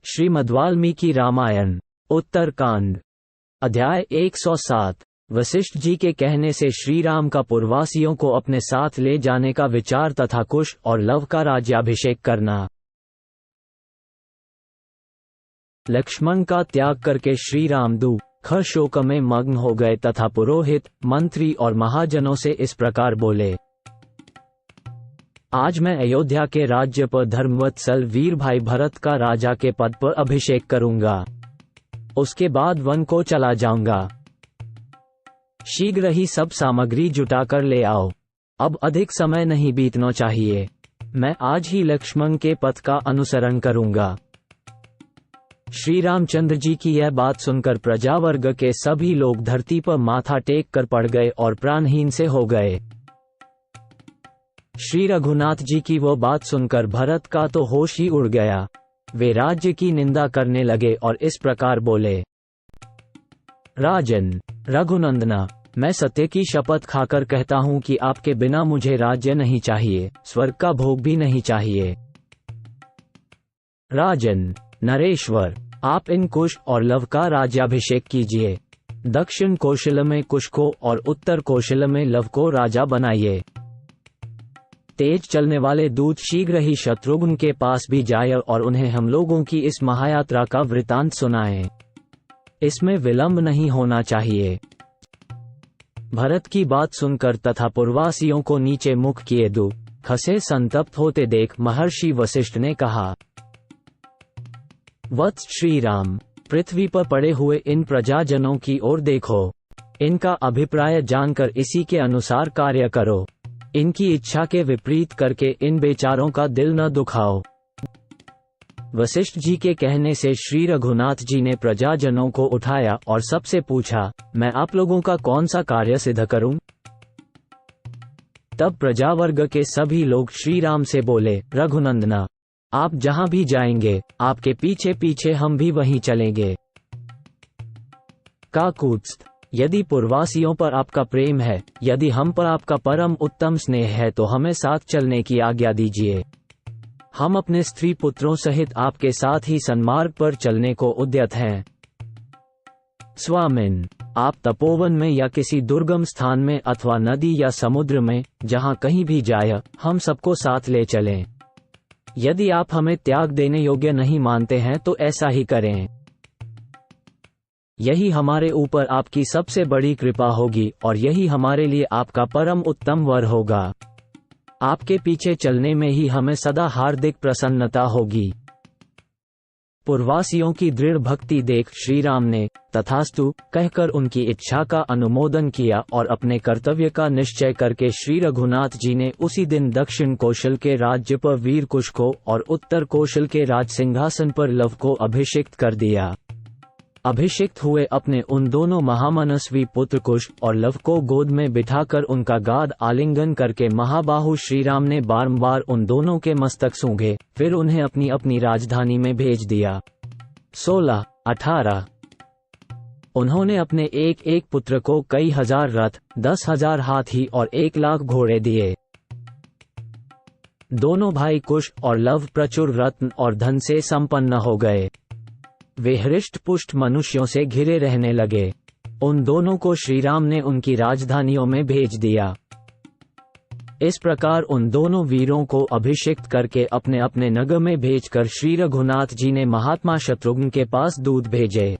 श्रीमद्वाल्मीकि रामायण उत्तरकांड अध्याय 107। वशिष्ठ जी के कहने से श्री राम का पूर्ववासियों को अपने साथ ले जाने का विचार तथा कुश और लव का राज्याभिषेक करना। लक्ष्मण का त्याग करके श्री राम दुख शोक में मग्न हो गए तथा पुरोहित, मंत्री और महाजनों से इस प्रकार बोले। आज मैं अयोध्या के राज्य पर धर्मवत्सल वीर भाई भरत का राजा के पद पर अभिषेक करूंगा। उसके बाद वन को चला जाऊंगा। शीघ्र ही सब सामग्री जुटाकर ले आओ। अब अधिक समय नहीं बीतना चाहिए। मैं आज ही लक्ष्मण के पथ का अनुसरण करूंगा। श्री रामचंद्र जी की यह बात सुनकर प्रजावर्ग के सभी लोग धरती पर माथा टेक कर पड़ गए और प्राणहीन से हो गए। श्री रघुनाथ जी की वो बात सुनकर भरत का तो होश ही उड़ गया। वे राज्य की निंदा करने लगे और इस प्रकार बोले। राजन रघुनंदना, मैं सत्य की शपथ खाकर कहता हूं कि आपके बिना मुझे राज्य नहीं चाहिए, स्वर्ग का भोग भी नहीं चाहिए। राजन नरेश्वर, आप इन कुश और लव का राज्याभिषेक कीजिए। दक्षिण कौशल में कुश को और उत्तर कौशल में लव को राजा बनाइए। तेज चलने वाले दूत शीघ्र ही शत्रुघ्न के पास भी जाए और उन्हें हम लोगों की इस महायात्रा का वृतांत सुनाएं। इसमें विलंब नहीं होना चाहिए। भरत की बात सुनकर तथा पूर्ववासियों को नीचे मुख किए खसे संतप्त होते देख महर्षि वशिष्ठ ने कहा। वत्स श्री राम, पृथ्वी पर पड़े हुए इन प्रजाजनों की ओर देखो। इनका अभिप्राय जानकर इसी के अनुसार कार्य करो। इनकी इच्छा के विपरीत करके इन बेचारों का दिल न दुखाओ। वशिष्ठ जी के कहने से श्री रघुनाथ जी ने प्रजाजनों को उठाया और सबसे पूछा, मैं आप लोगों का कौन सा कार्य सिद्ध करूं? तब प्रजावर्ग के सभी लोग श्री राम से बोले, रघुनंदना, आप जहां भी जाएंगे आपके पीछे पीछे हम भी वहीं चलेंगे। काकुत्स्थ, यदि पूर्ववासियों पर आपका प्रेम है, यदि हम पर आपका परम उत्तम स्नेह है तो हमें साथ चलने की आज्ञा दीजिए। हम अपने स्त्री पुत्रों सहित आपके साथ ही सन्मार्ग पर चलने को उद्यत हैं। स्वामिन, आप तपोवन में या किसी दुर्गम स्थान में अथवा नदी या समुद्र में जहां कहीं भी जाए हम सबको साथ ले चलें। यदि आप हमें त्याग देने योग्य नहीं मानते हैं तो ऐसा ही करें। यही हमारे ऊपर आपकी सबसे बड़ी कृपा होगी और यही हमारे लिए आपका परम उत्तम वर होगा। आपके पीछे चलने में ही हमें सदा हार्दिक प्रसन्नता होगी। पूर्ववासियों की दृढ़ भक्ति देख श्री राम ने तथास्तु कहकर उनकी इच्छा का अनुमोदन किया और अपने कर्तव्य का निश्चय करके श्री रघुनाथ जी ने उसी दिन दक्षिण कौशल के राज्य पर वीर कुश को और उत्तर कौशल के राज सिंहासन पर लव को अभिषिक्त कर दिया। अभिषिक्त हुए अपने उन दोनों महामनस्वी पुत्र कुश और लव को गोद में बिठाकर उनका गाढ़ आलिंगन करके महाबाहु श्रीराम ने बारंबार उन दोनों के मस्तक सूंघे, फिर उन्हें अपनी अपनी राजधानी में भेज दिया। 16-18 उन्होंने अपने एक एक पुत्र को कई हजार रथ, 10,000 हाथी और 1 लाख घोड़े दिए। दोनों भाई कुश और लव प्रचुर रत्न और धन से संपन्न हो गए। वे हृष्ट पुष्ट मनुष्यों से घिरे रहने लगे। उन दोनों को श्रीराम ने उनकी राजधानियों में भेज दिया। इस प्रकार उन दोनों वीरों को अभिषिक्त करके अपने अपने नगर में भेजकर श्री रघुनाथ जी ने महात्मा शत्रुघ्न के पास दूत भेजे।